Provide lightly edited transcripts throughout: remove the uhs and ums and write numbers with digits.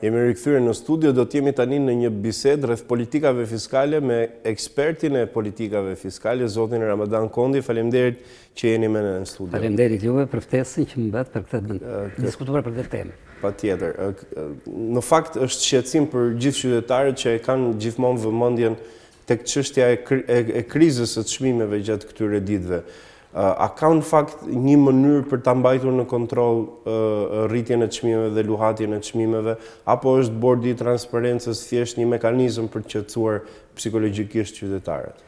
Jemi rikthyer në studio, do t'jemi tani në një bisedë rreth politikave fiskale me ekspertin e politikave fiskale, zotin Ramadan Kondi. Faleminderit që jeni me në studio. Faleminderit juve për ftesën që më bët për këtë diskutuar për këtë temë. Patjetër. Në fakt është shqetësim për gjithë qytetarët që e kanë gjithmonë vëmendjen tek çështja e krizës së çmimeve gjatë këtyre ditëve. A ka në fakt një mënyrë për ta mbajtur në kontroll rritjen e çmimeve dhe luhatjen e çmimeve, apo është bordi i transparencës thjesht një mekanizëm për të qetësuar psikologjikisht qytetarët?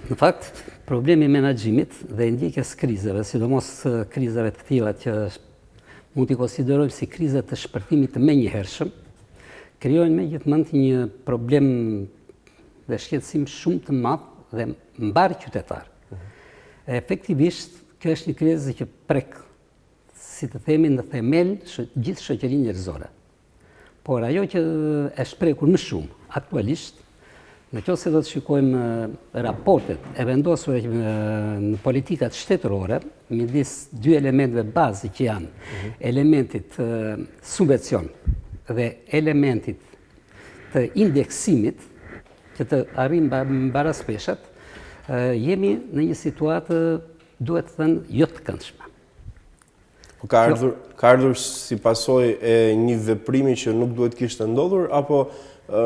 Në fakt, problemi i menaxhimit dhe ndjekjes krizave, sidomos krizave të tilla që mund t'i konsiderojmë si kriza të shpërthimit të menjëhershëm, krijojnë megjithmonë një problem dhe shqetësim shumë të madh dhe mbar qytetar. Efektivisht, kjo është një krizë që prek, si të themi, në themel gjithë shoqërinë njerëzore. Por ajo që është prekur më shumë aktualisht, nëse do të shikojmë raportet e vendosura në politikat shtetërore, midis dy elementeve bazë që janë elementit subvencion dhe elementit të indeksimit, që të arrim mbaraspeshat, jemi në një situatë, duhet të thënë, jo të këndshme. Ka ardhur si pasojë e një veprimi që nuk duhet kishte ndodhur, apo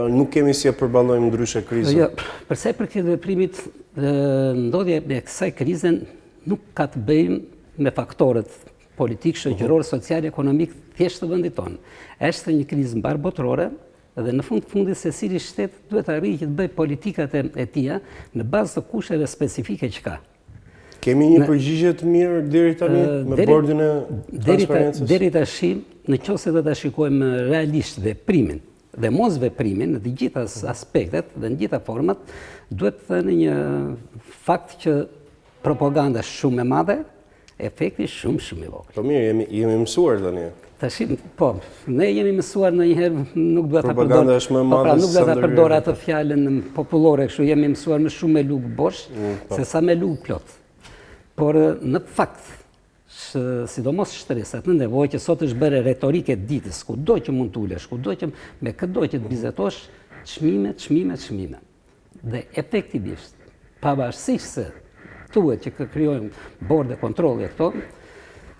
nuk kemi si e përballojmë ndryshe krizën? Jo, përsa i përket veprimit, ndodhja e kësaj krize nuk ka të bëjë me faktorët politik, shoqëror, social, ekonomik thjesht të vendit tonë. Është një krizë mbar botërore, dhe në fundit secili shtet duhet të arrijë që të bëj politikat e tija në bazë të kushteve specifike që ka. Kemi një përgjigje të mirë deri tani me bordin e transparencës? Deri tash, nëse do ta shikojmë realisht veprimin dhe mos veprimin në të gjitha aspektet dhe në gjitha format, duhet të thënë një fakt që propaganda shumë e madhe, efekti shumë i vogël. Po mirë, jemi mësuar tani. Tashim, po, ne jemi mësuar ndonjëherë, nuk duhet ta përdor. Propaganda është më e madhe Nuk duhet ta përdor atë fjalën popullore, kështu jemi mësuar më shumë me lugë bosh se sa me lugë plot. Por në fakt, sidomos shtresat në nevojë që sot është bërë retorike ditës, kudo që mund t'ulesh, kudo që me këdo që të bizetosh, çmime. Dhe efektivisht, pavarësisht se thuhet që krijojnë borde kontrolli këto,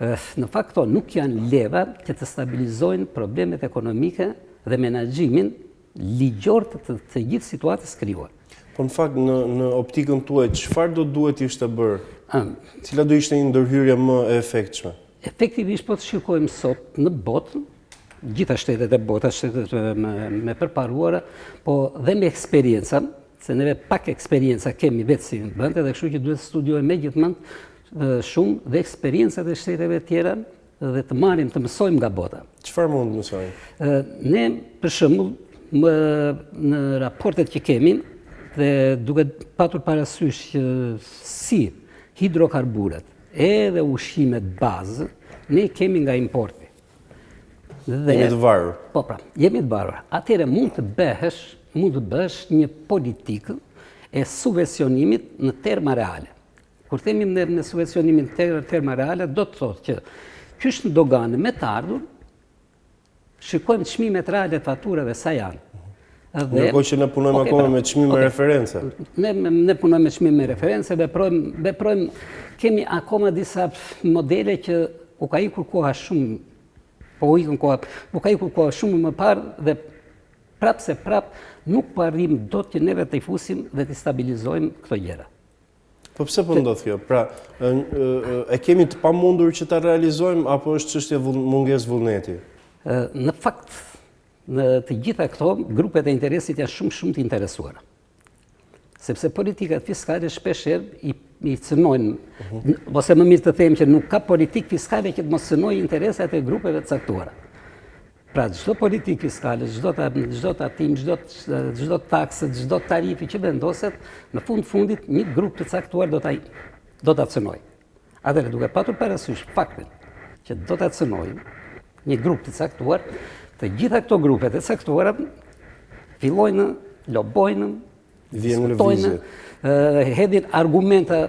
në fakt këto nuk janë leva që të stabilizojnë problemet ekonomike dhe menaxhimin ligjor të gjithë situatës krijuar. Po në fakt në optikën tuaj çfarë do duhet ishte bërë? Cila do ishte një ndërhyrje më e efektshme? Efektivisht po të shikojmë sot në botë, gjitha shtetet e botës, shtetet me përparuara, po dhe me eksperjenca, se neve pak eksperjenca kemi vetë si vend, dhe kështu që duhet të studiojmë megjithmonë shumë dhe eksperjencat e shteteve tjera dhe të marrim të mësojmë nga bota. Çfarë mund të mësojmë? Ne, për shembull, në raportet që kemi, dhe duke patur parasysh që si hidrokarburet edhe ushqimet bazë, ne kemi nga importi. Jemi të varur. Po pra, jemi të varur. Atëherë mund të bësh një politikë e subvencionimit në terma reale. Kur themi në subvencionimin në terma reale, do të thotë që qysh në dogane me të ardhur, shikojmë çmimet reale të faturave sa janë. Ndërkohë që ne punojmë akoma me çmime reference. Ne punojmë me çmime reference, veprojmë, kemi akoma disa modele që u ka ikur koha shumë, u ka ikur koha shumë më parë dhe prap nuk po arrim dot që neve të i fusim dhe të stabilizojmë këto gjëra. Po pse po ndodh kjo? Pra, e kemi të pamundur që ta realizojmë apo është çështje mungesë vullneti? Në fakt, në të gjitha këto, grupet e interesit janë shumë të interesuara. Sepse politikat fiskale shpeshherë i cënojnë, ose më mirë të them që nuk ka politikë fiskale që të mos cënojë interesat e grupeve të caktuara. Pra, çdo politikë fiskale, çdo tatim, çdo taksë, çdo tarifi që vendoset, në fundit një grup të caktuar do ta cënojë. Atëherë, duke patur parasysh faktin që do ta cënojë një grup të caktuar, të gjitha këto grupe të caktuara fillojnë, lobojnë, diskutojnë, hedhin argumenta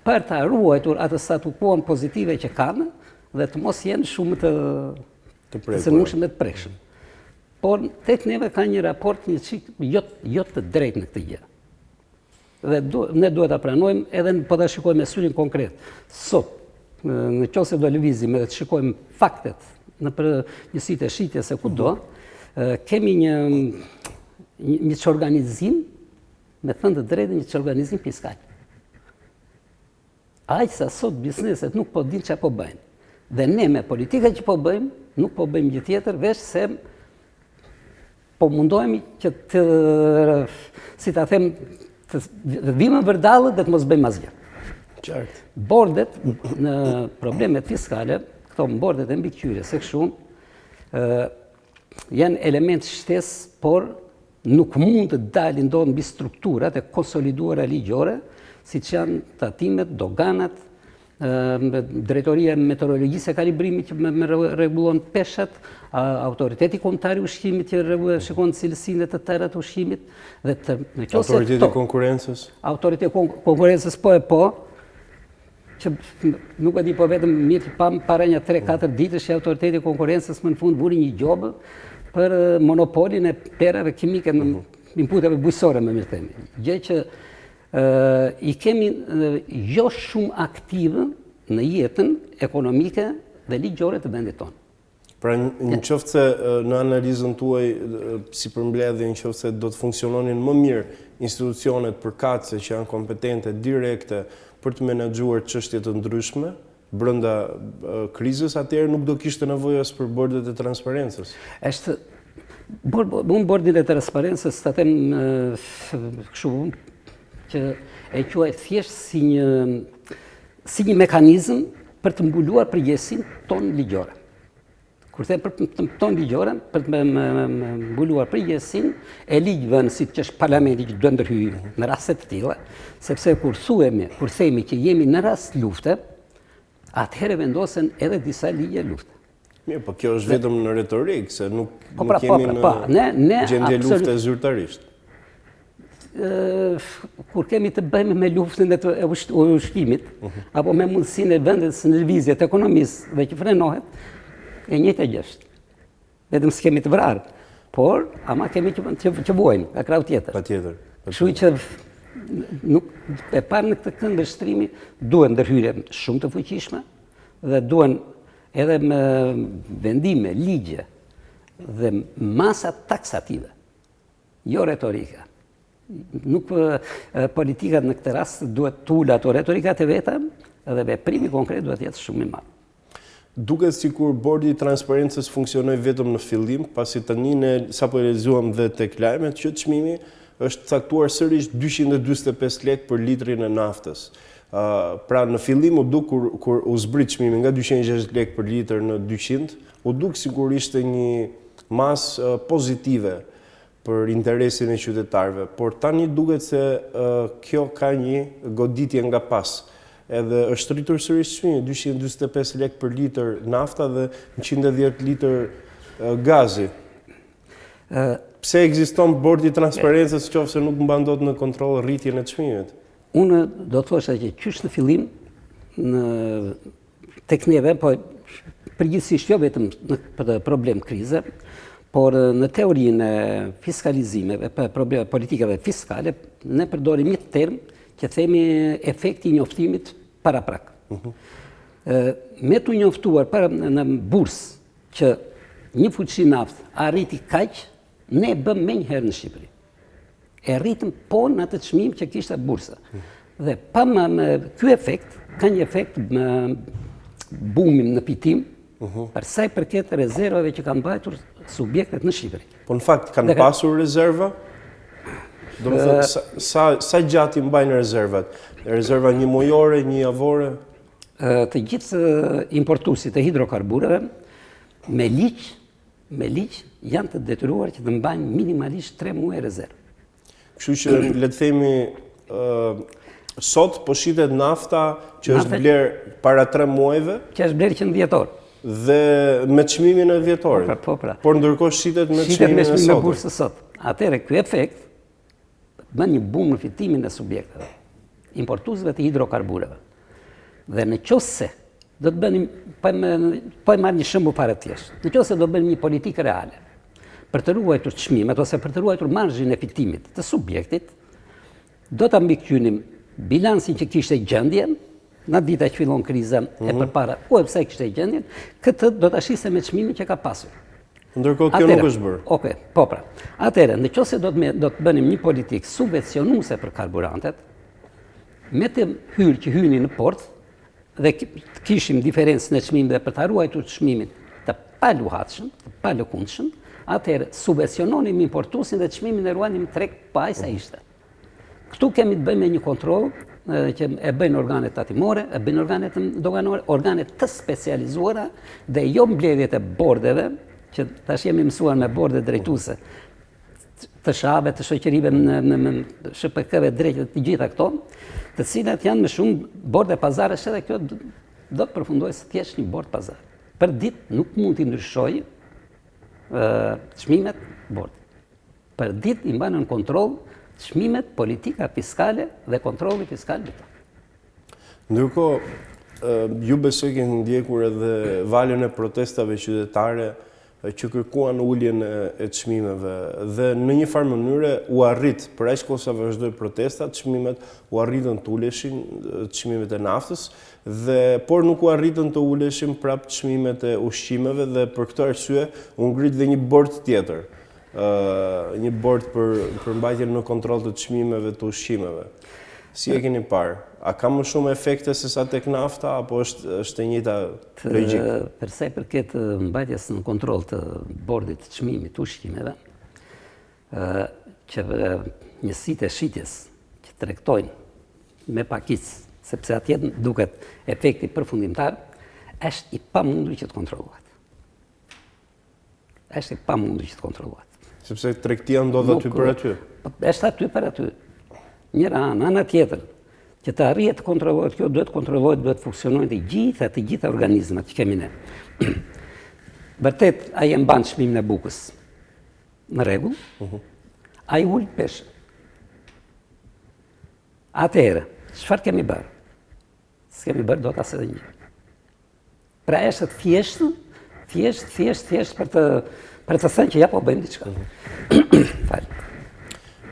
për të ruajtur atë statu quo pozitive që kanë dhe të mos jenë shumë të se nuk me të prekshëm. Por tek neve ka një raport një çik jo të drejtë në këtë gjë. Dhe ne duhet ta pranojmë edhe po ta shikojmë me syrin konkret. Sot, në qoftë se do lëvizim edhe të shikojmë faktet në njësitë e shitjes se kudo, kemi një çorganizim, me thënë të drejtën, një çorganizim fiskal. Aq sa sot bizneset nuk po dinë çfarë po bëjnë. Dhe ne me politika që po bëjmë, nuk po bëjmë gjë tjetër veç se po mundohemi që të, si ta them, të vimë vërdallë dhe të mos bëjmë asgjë. Qartë. Bordet në problemet fiskale, këto bordet e mbikëqyrjes së kështu, janë element shtesë, por nuk mund të dalin dot mbi strukturat e konsoliduara ligjore, siç janë tatimet, doganat, drejtoria e meteorologjisë e kalibrimit që me rregullon peshat, autoriteti kombëtar i ushqimit që shikon cilësinë e të tëra të ushqimit dhe autoriteti i konkurrencës. Autoriteti i konkurrencës po, që nuk e di po vetëm mirë pam para një 3-4 ditësh që autoriteti i konkurrencës më në fund vuri një gjobë për monopolin e perave kimike në inputeve bujqësore, më mirë themi. Gjë që i kemi jo shumë aktive në jetën ekonomike dhe ligjore të vendit tonë. Pra në qoftë se në analizën tuaj si përmbledhje, në qoftë se do të funksiononin më mirë institucionet përkatëse që janë kompetente, direkte për të menaxhuar çështje të ndryshme brenda krizës, atëherë nuk do kishte nevojë as për bordet e transparencës. Unë bordin e transparencës ta them kështu që e quaj thjesht si një mekanizëm për të mbuluar përgjegjësinë tonë ligjore. Kur them për tonë ligjore, për të mbuluar përgjegjësinë e ligjeve si që është parlamenti që do ndërhyjë në raste të tilla, sepse kur themi që jemi në rast lufte, atëherë vendosen edhe disa ligje lufte. Mirë, po kjo është vetëm në retorik, se nuk kemi në gjendje lufte zyrtarisht. Kur kemi të bëjmë me luftën e ushqimit, apo me mundësinë e vendit në lëvizje të ekonomisë dhe që frenohet, e njëjta gjë është. Vetëm s'kemi të vrarë, por ama kemi që vuajmë, ka krau tjetër. Patjetër. Kështu që nuk e parë në këtë kënd vështrimi duhen ndërhyrje shumë të fuqishme dhe duhen edhe me vendime, ligje dhe masa taksative, jo retorika. Nuk politikat në këtë rast duhet të ulë ato retorikat e veta dhe veprimi konkret duhet jetë shumë i madh. Duket sikur bordi i transparencës funksionoi vetëm në fillim, pasi tani ne sapo realizuam dhe tek lajmet që çmimi është caktuar sërish 245 lekë për litrin e naftës. Pra në fillim u duk kur u zbrit çmimi nga 260 lekë për litër në 200, u duk sikur ishte një masë pozitive për interesin e qytetarëve, por tani duket se kjo ka një goditje nga pas. Edhe është rritur sërish çmimi, 245 lekë për litër nafta dhe 110 litër gazi. Pse ekziston bordi i transparencës qoftë se nuk mban dot në kontroll rritjen e çmimit? Unë do të thosha që qysh në fillim tek neve, po përgjithsisht jo vetëm në problem krize, por në teorinë e fiskalizimeve, politikave fiskale, ne përdorim një term që themi efekti i njoftimit para prak. Me të njoftuar në bursë që një fuqi naftë arriti kaq, ne bëm menjëherë në Shqipëri. E rritëm po në atë çmim që kishte bursa. Dhe ky efekt ka një efekt me bumin në pitim, për sa i përket rezervave që kanë mbajtur subjektet në Shqipëri. Po në fakt kanë pasur rezerva? Do të thënë sa gjatë i mbajnë rezervat? Rezerva një mujore, një javore? Të gjithë importuesit e hidrokarbureve me ligj janë të detyruar që të mbajnë minimalisht 3 muaj rezervë. Kështu që le të themi sot po shitet nafta që është bler para 3 muajve, që është bler që në dhjetor. Dhe me çmimin e dhjetorit. Por ndërkohë shitet me çmimin e sotëm. Bursës sot. Atëherë ky efekt bën një bum në fitimin e subjekteve, importuesve të hidrokarbureve. Dhe në qoftë se do të bënim, po e marr një shembull fare të thjeshtë. Nëse do bënim një politikë reale për të ruajtur çmimet ose për të ruajtur marzhin e fitimit të subjektit, do ta mbikëqynim bilancin që kishte gjendjen në dita që fillon kriza e përpara, ku e pse kishte gjendjen, këtë do ta shiste me çmimin që ka pasur. Ndërkohë kjo nuk është bërë. Okej, po pra. Atëherë, nëse do të bënim një politikë subvencionuese për karburantet, me të hyrë që hyni në port dhe kishim diferencë në çmim dhe për ta ruajtur çmimin të paluhatshëm, të palëkundshëm, atëherë subvenciononim importuesin dhe çmimin e ruanim treg pa aq sa ishte. Këtu kemi të bëjmë me një kontroll që e bëjnë organet tatimore, e bëjnë organet doganore, organet të specializuara dhe jo mbledhjet e bordeve, që tash jemi mësuar me borde drejtuese të shave, të shoqërive në SHPK-ve drejtë të gjitha këto, të cilat janë më shumë borde pazarësh edhe kjo do të përfundojë së thjesht një bord pazar. Për ditë nuk mund t'i ndryshojë çmimet bord. Për ditë i mbanë në kontroll çmimet, politika fiskale dhe kontrolli fiskal në to. Ndërkohë, ju besoj keni ndjekur edhe valën e protestave qytetare që kërkuan uljen e çmimeve dhe në një farë mënyre u arrit, për aq kohë sa vazhdoi protestat, çmimet u arritën të uleshin, çmimet e naftës, por nuk u arritën të uleshin prapë çmimet e ushqimeve dhe për këtë arsye u ngrit dhe një bord tjetër. Një bord për mbajtjen në kontroll të çmimeve të ushqimeve. Si e keni parë? A ka më shumë efekte se sa tek nafta apo është e njëjta logjikë? Për sa i përket mbajtjes në kontroll të bordit të çmimit të ushqimeve, që njësitë e shitjes që tregtojnë me pakicë, sepse atje duket efekti përfundimtar, është i pamundur që të kontrollohet. Është i pamundur që të kontrollohet. Sepse tregtia ndodh aty për aty. Është aty për aty. Njëra ana tjetër, që të arrihet të kontrollohet kjo, duhet kontrollohet, duhet funksionojnë të gjitha organizmat që kemi ne. Vërtet, ai e mban çmimin e bukës në rregull, ai ul peshë. Atëherë, çfarë kemi bërë? S'kemi bërë dot asnjë gjë. Pra është thjesht për të thënë që ja po bëjmë diçka. Fal.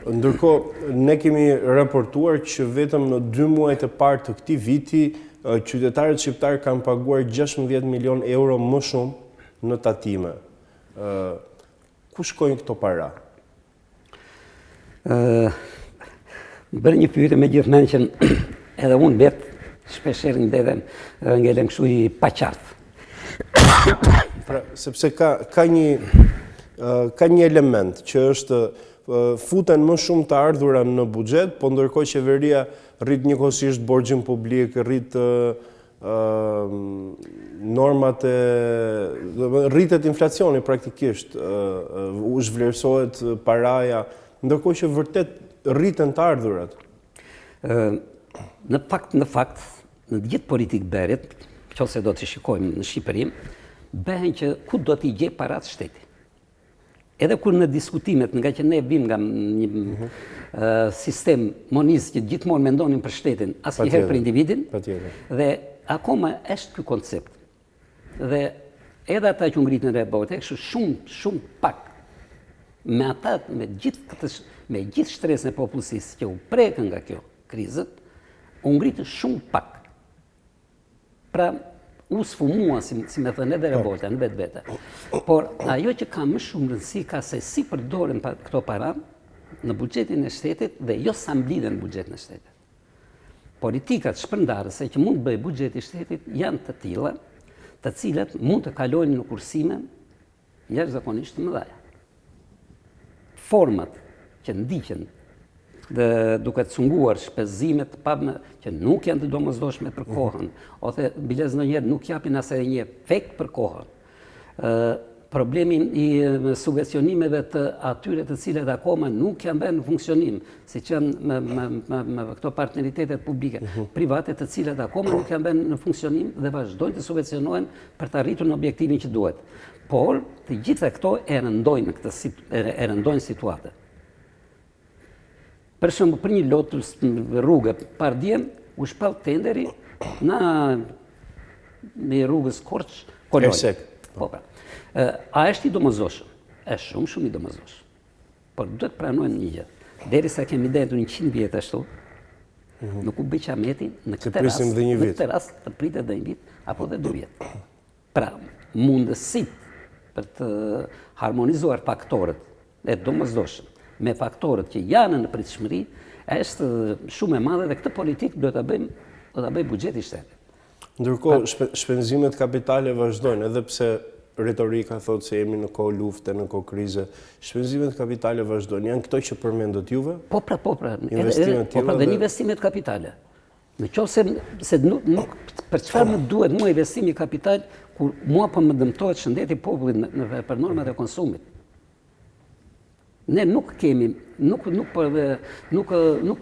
Ndërkohë, ne kemi raportuar që vetëm në 2 muajt e parë të këtij viti, qytetarët shqiptarë kanë paguar 16 milion euro më shumë në tatime. Ku shkojnë këto para? Bërë një pyetje me gjithmonë që edhe unë vetë shpeshherë ngelem kështu i paqartë. Pra, sepse ka një element që është futen më shumë të ardhura në buxhet, po ndërkohë qeveria rrit njëkohësisht borxhin publik, rrit normat rritet inflacioni praktikisht, u zhvlerësohet paraja, ndërkohë që vërtet rriten të ardhurat. Në fakt, në gjithë politikë bëhet, nëse do të shikojmë në Shqipëri, bëhen që ku do t'i gjej parat shteti. Edhe kur në diskutimet, nga që ne vim nga një sistem monist që gjithmonë mendonin për shtetin, asnjëherë për individin, dhe akoma është ky koncept. Dhe edhe ata që ngritën në revolte, shumë pak, me gjithë shtresën e popullsisë që u prekën nga kjo krizët, u ngritën shumë pak. Pra, u sfumua, si me thënë edhe revolta, në vetë. Por ajo që ka më shumë rëndësi ka se si përdoren këto para në buxhetin e shtetit dhe jo sa mblidhen në buxhetin e shtetit. Politikat shpërndarëse që mund të bëjë buxheti i shtetit janë të tilla, të cilat mund të kalojnë në kursime jashtëzakonisht të mëdha. Format që ndiqen dhe duke të cunguar shpenzimet që nuk janë të domosdoshme për kohën, ose bilez ndonjëherë nuk japin as edhe një efekt për kohën. Problemi i subvencionimeve të atyre të cilat akoma nuk janë bërë në funksionim, siç janë me këto partneritetet publike, private të cilat akoma nuk janë bërë në funksionim dhe vazhdojnë të subvencionohen për të arritur në objektivin që duhet. Por të gjitha këto e rëndojnë situatën. Për shembull, për një lot rrugë pardiem, u shpall tenderi në me rrugës Korçë-Kolonjë. Ersek. Po pra. A është i domosdoshëm? Është shumë i domosdoshëm. Por duhet pranojmë një gjë. Derisa kemi dendur 100 vjet ashtu, nuk u bë qameti në këtë rast të pritet dhe një vit apo dhe 2 vjet. Pra, mundësit për të harmonizuar faktorët e domosdoshëm me faktorët që janë në pritshmëri është shumë e madhe dhe këtë politikë do ta bëjë buxheti i shtetit. Ndërkohë, shpenzimet kapitale vazhdojnë, edhe pse retorika thotë se jemi në kohë lufte, në kohë krize, shpenzimet kapitale vazhdojnë. Janë këto që përmendët juve? Po pra. Dhe investimet kapitale. Në qoftë se nuk për çfarë më duhet mua investimi kapital kur mua po më dëmtohet shëndeti i popullit për normat e konsumit. Ne nuk kemi, nuk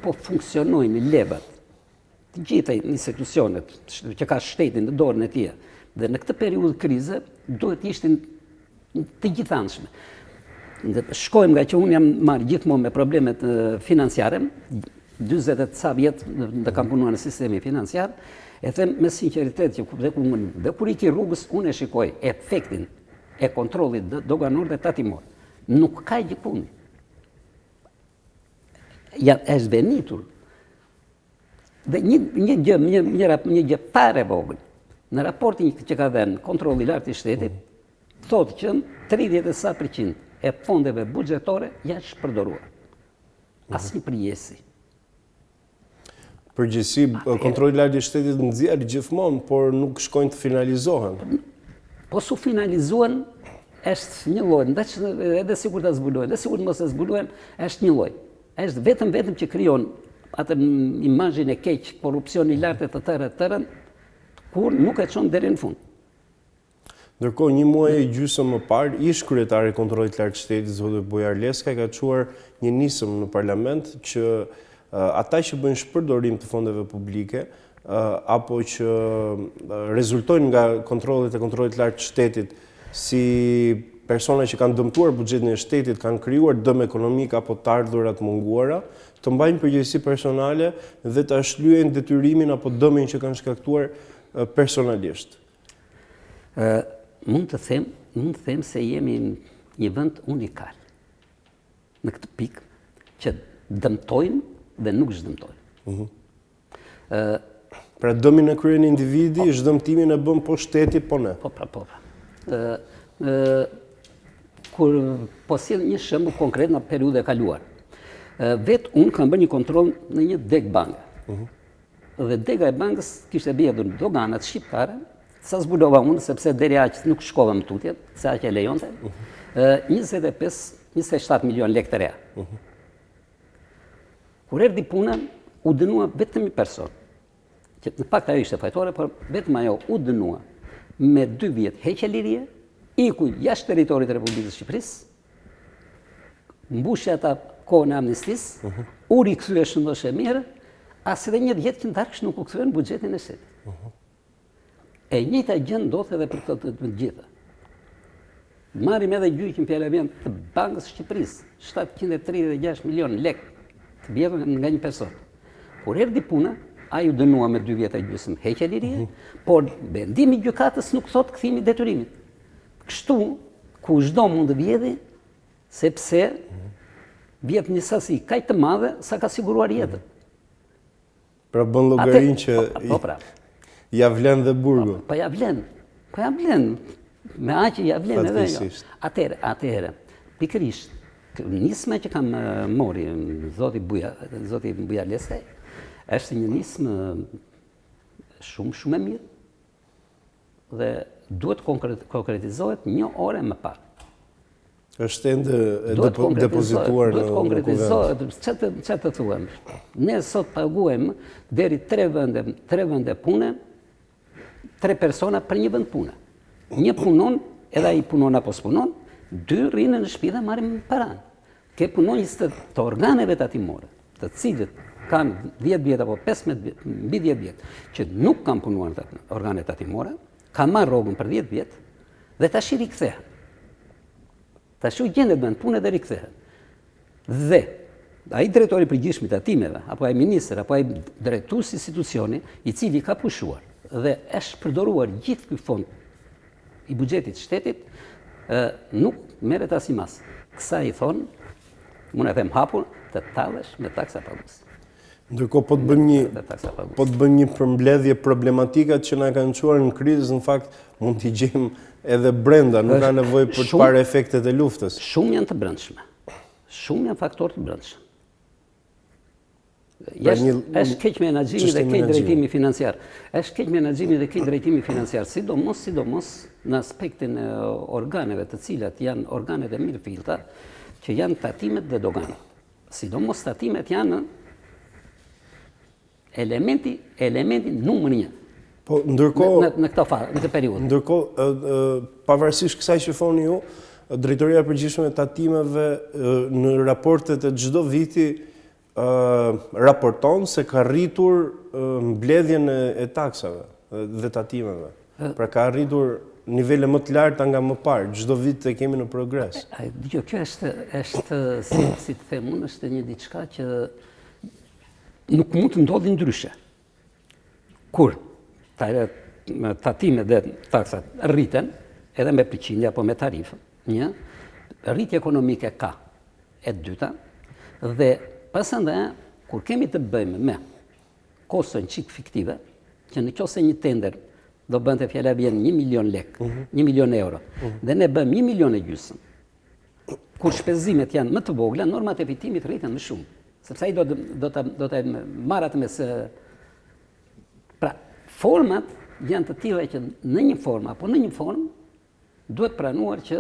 po funksionojnë levat. Të gjitha institucionet që ka shtetin në dorën e tij. Dhe në këtë periudhë krize duhet ishtin të gjithanshme. Shkojmë nga që unë jam marrë gjithmonë me problemet financiare, 40 ca vjet dhe kam punuar në sistemi financiar, e them me sinqeritet që dhe kur iki rrugës unë e shikoj efektin e kontrollit doganor dhe tatimor. Nuk ka gjikuni. Është venitur. Dhe një gjë fare vogël. Në raportin që ka dhënë kontrolli i lartë i shtetit, thotë që 30% e fondeve buxhetore janë shpërdoruar. Asnjë përgjigje. Përgjithësi, kontrolli i lartë i shtetit nxjerr gjithmonë, por nuk shkojnë të finalizohen. Po su finalizuan është një lloj, ndaqë edhe sikur ta zbulojnë, edhe sikur mos e zbulojnë, është një lloj. Është vetëm që krijon atë imazhin e keq, korrupsioni i lartë të tërën, kur nuk e çon deri në fund. Ndërkohë, një muaj e gjysmë më parë, ish kryetari i kontrollit të lartë të shtetit, zoti Bujar Leska, ka çuar një nisëm në parlament që ata që bëjnë shpërdorim të fondeve publike apo që rezultojnë nga kontrollet e kontrollit të lartë të shtetit si persona që kanë dëmtuar buxhetin e shtetit, kanë krijuar dëm ekonomik apo të ardhurat munguara, të mbajnë përgjegjësi personale dhe ta shlyejnë detyrimin apo dëmin që kanë shkaktuar personalisht. Mund të them se jemi një vend unikal në këtë pikë që dëmtojnë dhe nuk zhdëmtojnë. Pra dëmin e kryen individi, zhdëmtimin e bën po shteti, po ne. Po. Kur po sjell një shembull konkret në periudhën e kaluar. Vetë unë kam bërë një kontroll në një deg banke. Dhe dega e bankës kishte bjedhur doganat shqiptare, sa zbulova unë, sepse deri aq nuk shkova më tutje, se aq e lejonte, 27 milion lekë të reja. Kur erdhi puna, u dënua vetëm një person. Që në fakt ajo ishte fajtore, por vetëm ajo u dënua me 2 vjet heqje lirie, iku jashtë territorit të Republikës së Shqipërisë, mbushi ata kohën e amnistisë, u rikthye shëndoshë mirë, as edhe një jetë që ndarkësh nuk u kthyen buxhetin e shtetit. E njëjta gjë ndodh edhe për të gjitha. Marrim edhe gjyqin fjalëvend të Bankës së Shqipërisë, 736 milion lekë të bjedhur nga një person. Kur erdhi puna, ai u dënua me 2 vjet e gjysmë heqje lirie, por vendimi i gjykatës nuk thot kthimi i detyrimit. Kështu, kushdo mund të vjedhë, sepse vjet një sasi kaq të madhe sa ka siguruar jetën. Pra bën llogarin që ja vlen dhe burgu. Po ja vlen. Me aq ja vlen edhe jo. Atëherë, pikërisht, nisma që kam mori zoti Bujar Leska është një nismë shumë e mirë dhe duhet konkretizohet 1 orë më parë. Është ende depozituar në konkretizohet, çfarë të thuam? Ne sot paguajmë deri 3 vende pune, 3 persona për një vend pune. Një punon, edhe ai punon apo s'punon, 2 rrinë në shtëpi dhe marrin paranë. Ke punonjës të organeve tatimore, të cilët kanë 10 vjet apo 15 vjet, mbi 10 vjet, që nuk kanë punuar në organe tatimore, kanë marrë rrogën për 10 vjet dhe tash i rikthehen. Tash u gjendet në punë dhe rikthehen. Dhe ai drejtori i përgjithshëm i tatimeve, apo ai ministër, apo ai drejtues i institucioni, i cili ka pushuar dhe është përdoruar gjithë ky fond i buxhetit shtetit, nuk merret asimas. Kësa i thonë, mund e them hapur, të tallesh me taksa pagues. Ndërkohë po të bëjmë një përmbledhje problematikat që na kanë çuar në krizë, në fakt mund t'i gjejmë edhe brenda, nuk ka nevojë për të parë efektet e luftës. Shumë janë të brendshme. Shumë janë faktorë të brendshëm. Është keq menaxhimi dhe keq drejtimi financiar. Është keq menaxhimi dhe keq drejtimi financiar, sidomos në aspektin e organeve të cilat janë organet e mirëfillta, që janë tatimet dhe doganët. Sidomos tatimet janë elementi numër 1. Po ndërkohë në këtë periudhë. Ndërkohë, pavarësisht kësaj që thoni ju, Drejtoria e Përgjithshme e Tatimeve në raportet e çdo viti raporton se ka rritur mbledhjen e taksave dhe tatimeve. Pra ka rritur nivele më të larta nga më parë, çdo vit e kemi në progres. Dgjoj, kjo është si të them unë, është një diçka që nuk mund të ndodhi ndryshe. Kur tatimet dhe taksat rriten, edhe me përqindje apo me tarifë, një, rritje ekonomike ka, e dyta, dhe pasandaj, kur kemi të bëjmë me koston çik fiktive, që në qoftë se një tender do bënte fjala vjen 1 milion lek, 1 milion euro, dhe ne bëjmë 1 milion e gjysmë, kur shpenzimet janë më të vogla, normat e fitimit rriten më shumë, sepse ai do të marrë atë mes. Pra, format janë të tilla që në një formë apo në një formë duhet pranuar që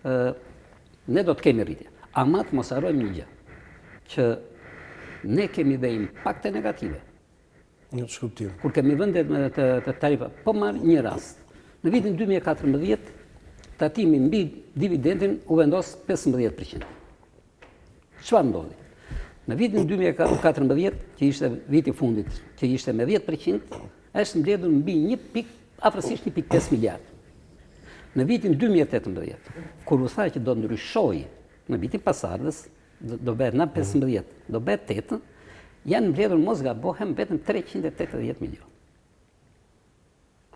ne do të kemi rritje. Ama të mos harrojmë një gjë, që ne kemi dhe impakte negative. Në shkuptim. Kur kemi vende të tarifa, po marr një rast. Në vitin 2014, tatimi mbi dividendin u vendos 15%. Çfarë ndodhi? Në vitin 2014, që ishte viti fundit, që ishte me 10%, është mbledhur mbi afërsisht 1.5 miliard. Në vitin 2018, kur u tha që do ndryshoj në vitin pasardhës, do bëhet në 15, do bëhet 8, janë mbledhur mos gabohem vetëm 380 milion.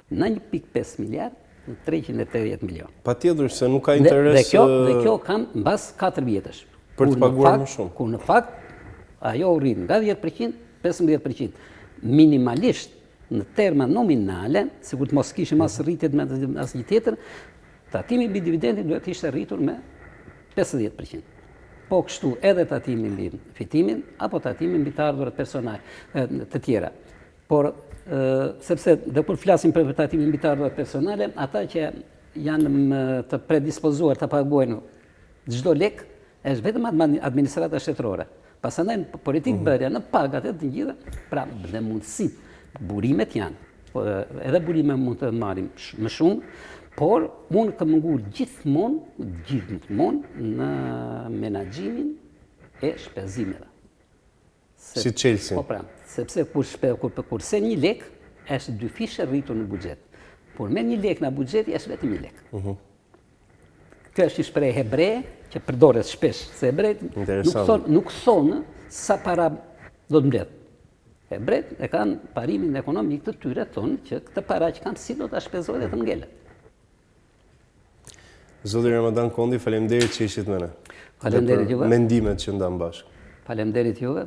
Në 1.5 miliard, në 380 milion. Patjetër se nuk ka interes. Dhe kjo kam mbas 4 vjetësh. Për të paguar më shumë. Kur në fakt, ajo u rrit nga 10%, 15%. Minimalisht, në terma nominale, sikur të mos kishim as rritjet me asnjë tjetër, tatimi mbi dividendin duhet të ishte rritur me 50%. Po kështu edhe tatimi mbi fitimin, apo tatimi mbi të ardhurat personale të tjera. Por, sepse dhe kur flasim për tatimin mbi të ardhurat personale, ata që janë të predispozuar të paguajnë çdo lek, është vetëm administrata shtetërore. Pasandaj politikë bërja në pagat e të gjitha, pra dhe mundësit, burimet janë, edhe burime mund të marrim më shumë, por mund të mungu gjithmonë në menaxhimin e shpenzimeve. Si Chelsea. Po pra, sepse kurse një lek është 2 fishe rritur në buxhet. Por me 1 lek në buxhet është vetëm 1 lek. Kjo është një shprehje hebre që përdoret shpesh, se hebrejt nuk thonë sa para do të mbledh. Hebrejt e kanë parimin ekonomik të tyre, thonë që këtë para që kanë si do të shpenzojë dhe të ngelet. Zoti Ramadan Kondi, faleminderit që ishit me ne. Faleminderit juve. Mendimet që ndam bashkë. Faleminderit juve.